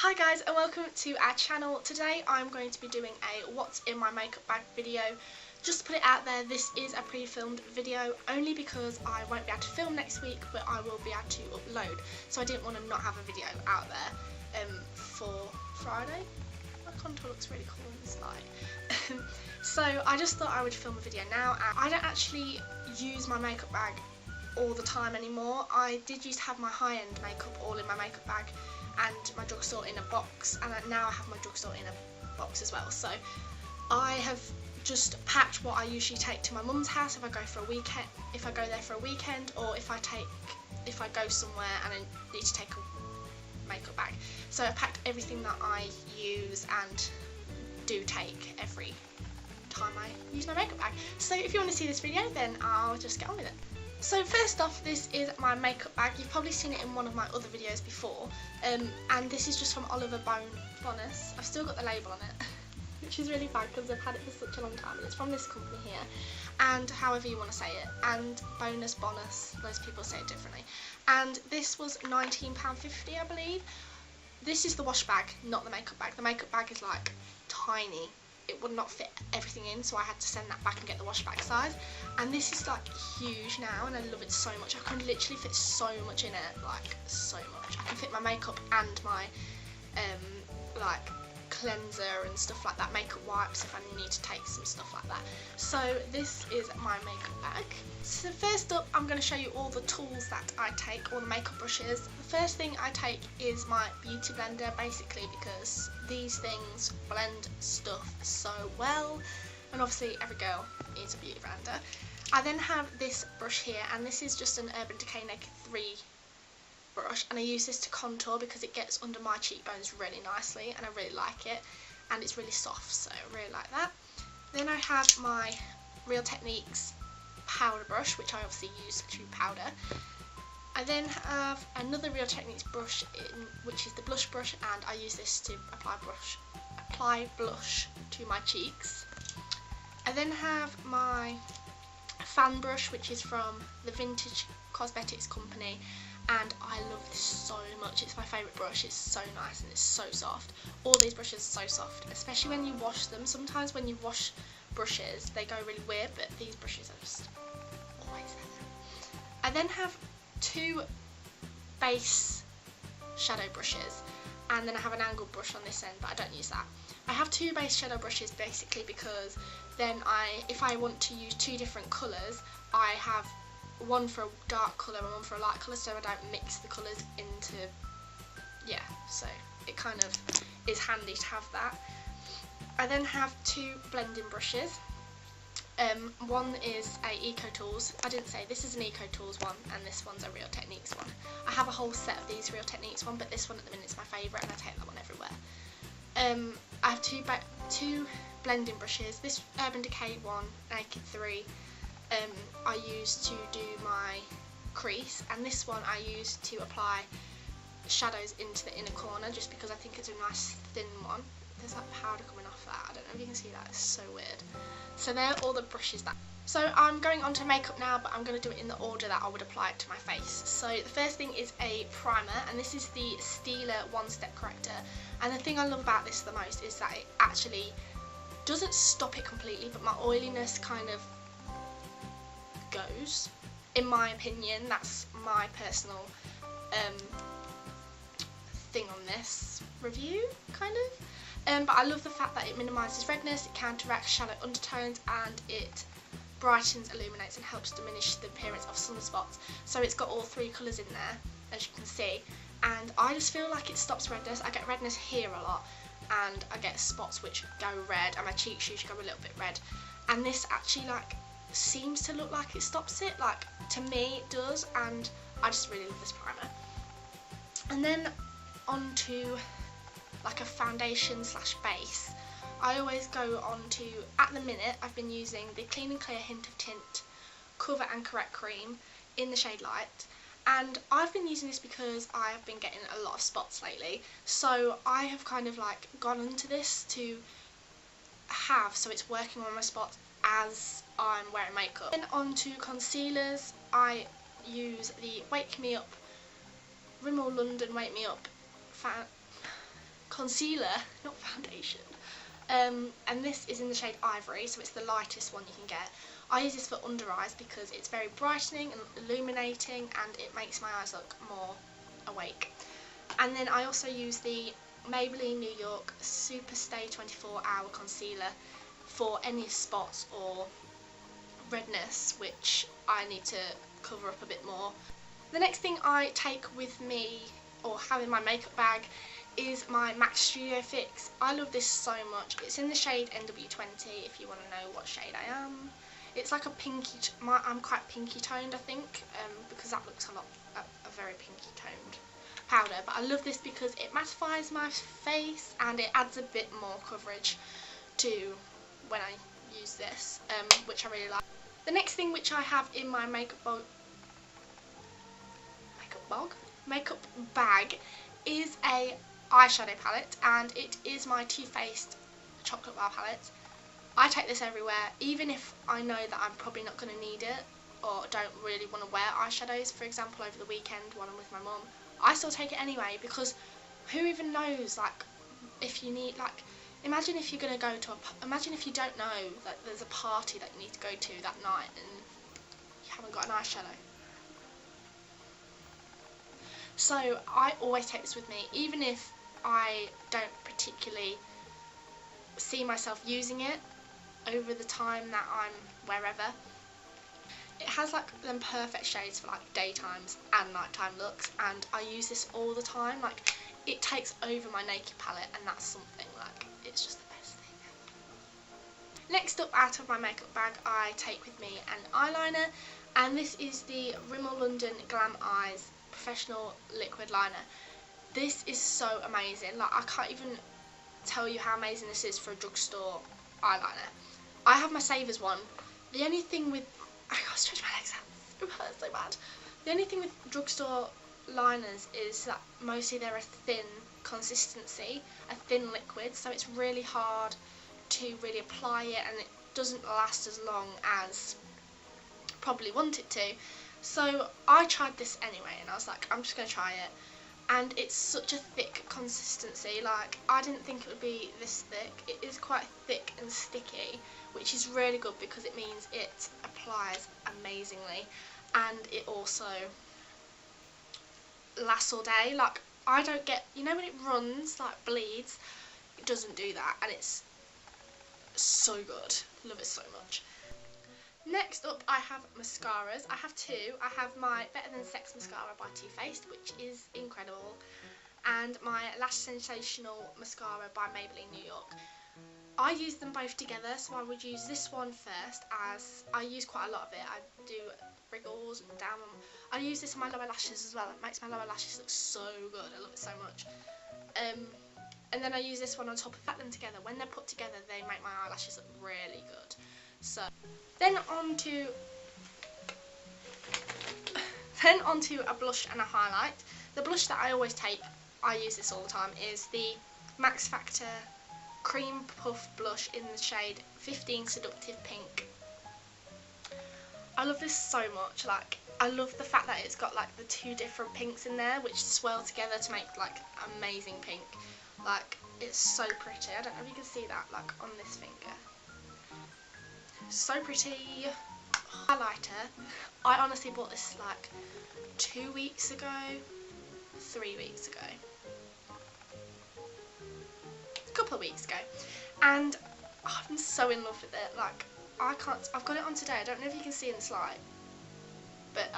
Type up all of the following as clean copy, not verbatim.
Hi guys and welcome to our channel. Today I'm going to be doing a what's in my makeup bag video. Just to put it out there, this is a pre-filmed video only because I won't be able to film next week, but I will be able to upload. So I didn't want to not have a video out there for Friday. My contour looks really cool in this light. So I just thought I would film a video now. I don't actually use my makeup bag all the time anymore. I did used to have my high-end makeup all in my makeup bag and my drugstore in a box, and now I have my drugstore in a box as well. So I have just packed what I usually take to my mum's house if I go for a weekend, if I go there for a weekend, or if I go somewhere and I need to take a makeup bag. So I packed everything that I use and do take every time I use my makeup bag. So if you want to see this video, then I'll just get on with it. So first off, this is my makeup bag. You've probably seen it in one of my other videos before, and this is just from Oliver Bonus. I've still got the label on it, which is really bad because I've had it for such a long time, and it's from this company here, and however you want to say it, and Bonus, most people say it differently. And this was £19.50, I believe. This is the wash bag, not the makeup bag. The makeup bag is like tiny. It would not fit everything in, so I had to send that back and get the wash bag size. And this is like huge now, and I love it so much. I can literally fit so much in it, like so much. I can fit my makeup and my like cleanser and stuff like that, makeup wipes if I need to take some stuff like that. So this is my makeup bag. So first up, I'm going to show you all the tools that I take, all the makeup brushes. The first thing I take is my beauty blender, basically because these things blend stuff so well, and obviously every girl needs a beauty blender. I then have this brush here, and this is just an Urban Decay Naked 3 brush, and I use this to contour because it gets under my cheekbones really nicely and I really like it, and it's really soft, so I really like that. Then I have my Real Techniques powder brush, which I obviously use to powder. I then have another Real Techniques brush which is the blush brush, and I use this to apply blush to my cheeks. I then have my fan brush, which is from the Vintage Cosmetics company, and I love this so much. It's my favourite brush. It's so nice and it's so soft. All these brushes are so soft, especially when you wash them. Sometimes when you wash brushes they go really weird, but these brushes are just always there. I then have two base shadow brushes, and then I have an angled brush on this end, but I don't use that. I have two base shadow brushes basically because then if I want to use two different colours, I have one for a dark colour and one for a light colour, so I don't mix the colours into, yeah, so it kind of is handy to have that. I then have two blending brushes. One is a Eco Tools. I didn't say, this is an Eco Tools one, and this one's a Real Techniques one. I have a whole set of these Real Techniques one, but this one at the minute is my favourite, and I take that one everywhere. I have two blending brushes. This Urban Decay one, Naked 3, I use to do my crease, and this one I use to apply shadows into the inner corner, just because I think it's a nice thin one. There's like powder coming off that. I don't know if you can see that, it's so weird. So they're all the brushes that. So I'm going on to makeup now, but I'm going to do it in the order that I would apply it to my face. So the first thing is a primer, and this is the Stila One Step Corrector. And the thing I love about this the most is that it actually doesn't stop it completely, but my oiliness kind of goes, in my opinion. That's my personal thing on this review, kind of. But I love the fact that it minimises redness, it counteracts shallow undertones, and it brightens, illuminates and helps diminish the appearance of sunspots. So it's got all three colours in there, as you can see, and I just feel like it stops redness. I get redness here a lot, and I get spots which go red, and my cheeks usually go a little bit red, and this actually like seems to look like it stops it. Like, to me it does, and I just really love this primer. And then on to like a foundation slash base. I always go on to, at the minute I've been using the Clean and Clear Hint of Tint Cover and Correct Cream in the shade Light, and I've been using this because I have been getting a lot of spots lately, so I have kind of like gone into this to have, so it's working on my spots as I'm wearing makeup. Then on to concealers, I use the Wake Me Up, Rimmel London Wake Me Up concealer, not foundation. And this is in the shade Ivory, so it's the lightest one you can get. I use this for under eyes because it's very brightening and illuminating, and it makes my eyes look more awake. And then I also use the Maybelline New York Super Stay 24 Hour Concealer for any spots or redness which I need to cover up a bit more. The next thing I take with me, or have in my makeup bag, is my MAC Studio Fix. I love this so much. It's in the shade NW20 if you want to know what shade I am. It's like a pinky, I'm quite pinky toned I think, because that looks a very pinky toned powder. But I love this because it mattifies my face and it adds a bit more coverage to when I use this, which I really like. The next thing which I have in my makeup bag is a eyeshadow palette, and it is my Too Faced Chocolate Bar palette. I take this everywhere, even if I know that I'm probably not going to need it or don't really want to wear eyeshadows, for example over the weekend when I'm with my mum. I still take it anyway, because who even knows, like, if you need, like, imagine if you're going to go to imagine if you don't know that there's a party that you need to go to that night and you haven't got an eyeshadow. So I always take this with me, even if I don't particularly see myself using it over the time that I'm wherever. It has like them perfect shades for like daytimes and nighttime looks, and I use this all the time. Like, it takes over my naked palette, and that's something, like, it's just the best thing ever. Next up, out of my makeup bag, I take with me an eyeliner, and this is the Rimmel London Glam Eyes Professional Liquid Liner. This is so amazing. Like, I can't even tell you how amazing this is for a drugstore eyeliner. I have my Savers one. The only thing with, I gotta stretch my legs out, it hurts so bad. The only thing with drugstore liners is that mostly they're a thin consistency, a thin liquid, so it's really hard to really apply it, and it doesn't last as long as probably want it to. So I tried this anyway, and I was like, I'm just going to try it, and it's such a thick consistency. Like, I didn't think it would be this thick. It is quite thick and sticky, which is really good because it means it applies amazingly, and it also lasts all day. Like, I don't get, you know when it runs, like bleeds, it doesn't do that, and it's so good. Love it so much. Next up, I have mascaras. I have two. I have my Better Than Sex mascara by Too Faced, which is incredible, and my Lash Sensational mascara by Maybelline New York. I use them both together, so I would use this one first, as I use quite a lot of it. I do wriggles and down. I use this on my lower lashes as well. It makes my lower lashes look so good. I love it so much. And then I use this one on top of that. Them together, when they're put together, they make my eyelashes look really good. So then onto a blush and a highlight. The blush that I always take, I use this all the time, is the Max Factor Cream Puff Blush in the shade 15 Seductive Pink. I love this so much. Like, I love the fact that it's got like the two different pinks in there which swirl together to make like amazing pink. Like, it's so pretty. I don't know if you can see that, like, on this finger. So pretty. Highlighter. I honestly bought this like 2 weeks ago, 3 weeks ago, a couple of weeks ago, and I'm so in love with it. Like, I've got it on today. I don't know if you can see in this light, but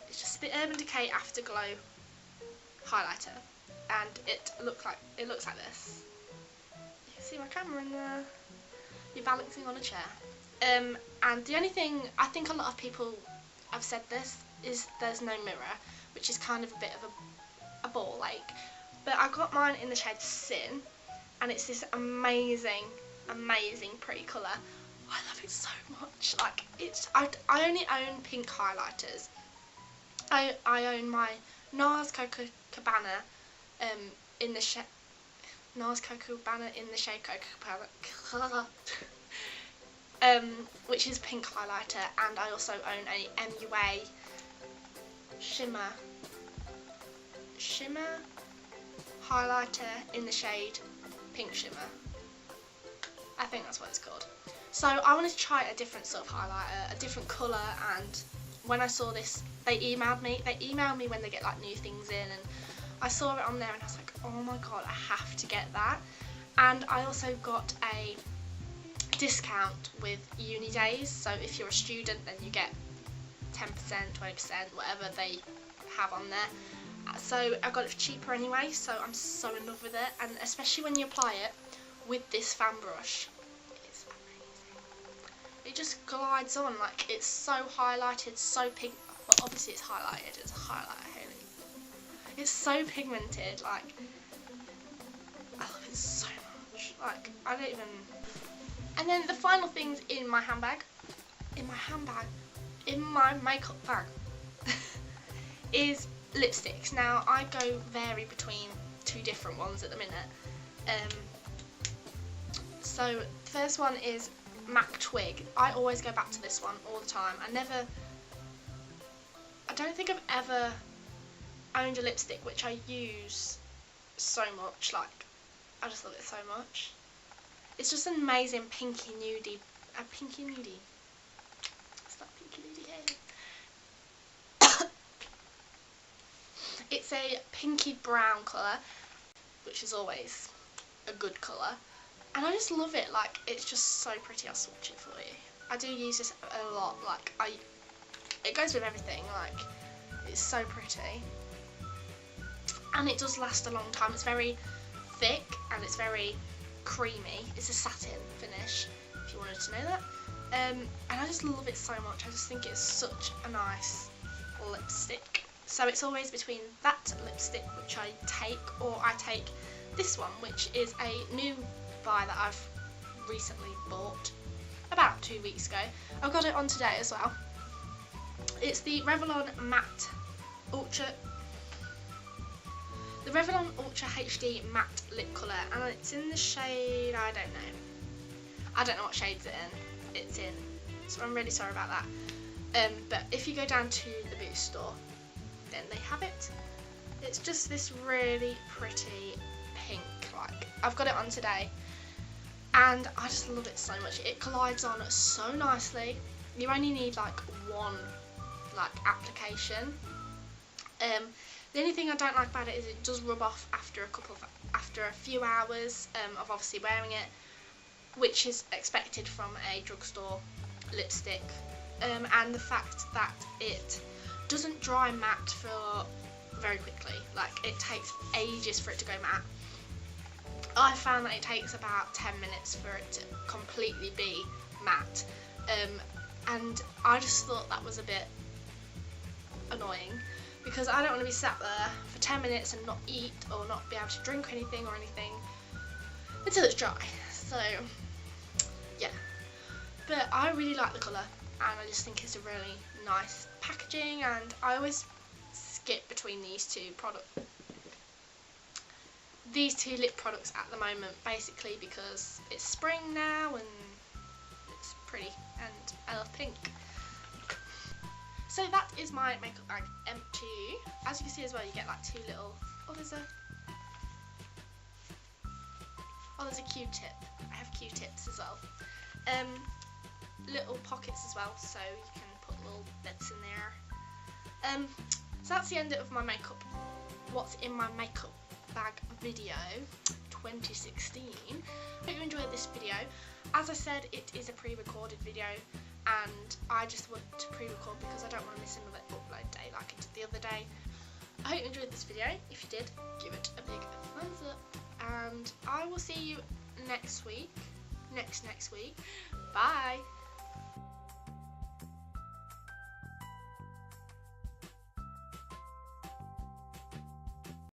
it's just the Urban Decay Afterglow highlighter, and it looks like this. You can see my camera in there. You're balancing on a chair. And the only thing, I think a lot of people have said this, is there's no mirror, which is kind of a bit of a ball ache. But I got mine in the shade Sin, and it's this amazing, amazing pretty colour. I love it so much. Like, I only own pink highlighters. I own my NARS Coco Cabana in the shade NARS Coco Cabana in the shade Coco Cabana, which is pink highlighter, and I also own a MUA shimmer highlighter in the shade Pink Shimmer. I think that's what it's called. So I wanted to try a different sort of highlighter, a different colour, and when I saw this, they emailed me when they get like new things in, and I saw it on there and I was like, oh my god, I have to get that. And I also got a discount with uni days, so if you're a student then you get 10%, 20%, whatever they have on there. So I got it for cheaper anyway, so I'm so in love with it, and especially when you apply it with this fan brush, it's amazing. It just glides on, like it's so highlighted, so pink. Well, obviously it's highlighted, it's a highlighter, Hayley. It's so pigmented, like I love it so much. Like I don't even. And then the final things in my handbag, in my makeup bag, is lipsticks. Now I vary between two different ones at the minute. So the first one is MAC Twig. I always go back to this one all the time. I don't think I've ever owned a lipstick which I use so much. Like I just love it so much. It's just an amazing pinky nudie. A pinky nudie. It's not pinky nudie. It's a pinky brown colour, which is always a good colour. And I just love it. Like it's just so pretty. I'll swatch it for you. I do use this a lot. Like it goes with everything. Like it's so pretty. And it does last a long time. It's very thick and it's very creamy. It's a satin finish, if you wanted to know that. And I just love it so much. I just think it's such a nice lipstick. So it's always between that lipstick, which I take, or I take this one, which is a new buy that I've recently bought about 2 weeks ago. I've got it on today as well. It's the Revlon Ultra HD Matte Lip Colour, and it's in the shade, I don't know what shades it's in, so I'm really sorry about that. But if you go down to the Boots store, then they have it. It's just this really pretty pink. Like I've got it on today, and I just love it so much. It glides on so nicely. You only need like one application. The only thing I don't like about it is it does rub off after a few hours of obviously wearing it, which is expected from a drugstore lipstick. And the fact that it doesn't dry matte for very quickly. Like it takes ages for it to go matte. I found that it takes about 10 minutes for it to completely be matte. And I just thought that was a bit annoying, because I don't want to be sat there for 10 minutes and not eat or not be able to drink anything until it's dry. So yeah, but I really like the colour, and I just think it's a really nice packaging, and I always skip between these two lip products at the moment, basically because it's spring now and it's pretty and I love pink. So that is my makeup bag empty. As you can see as well, you get like two little, there's a Q-tip. I have Q-tips as well. Little pockets as well, so you can put little bits in there. So that's the end of my makeup, what's in my makeup bag video 2016. Hope you enjoyed this video. As I said, it is a pre-recorded video, and I just want to pre-record because I don't want to miss another upload day like I did the other day. I hope you enjoyed this video. If you did, give it a big thumbs up, and I will see you next week. Next week. Bye.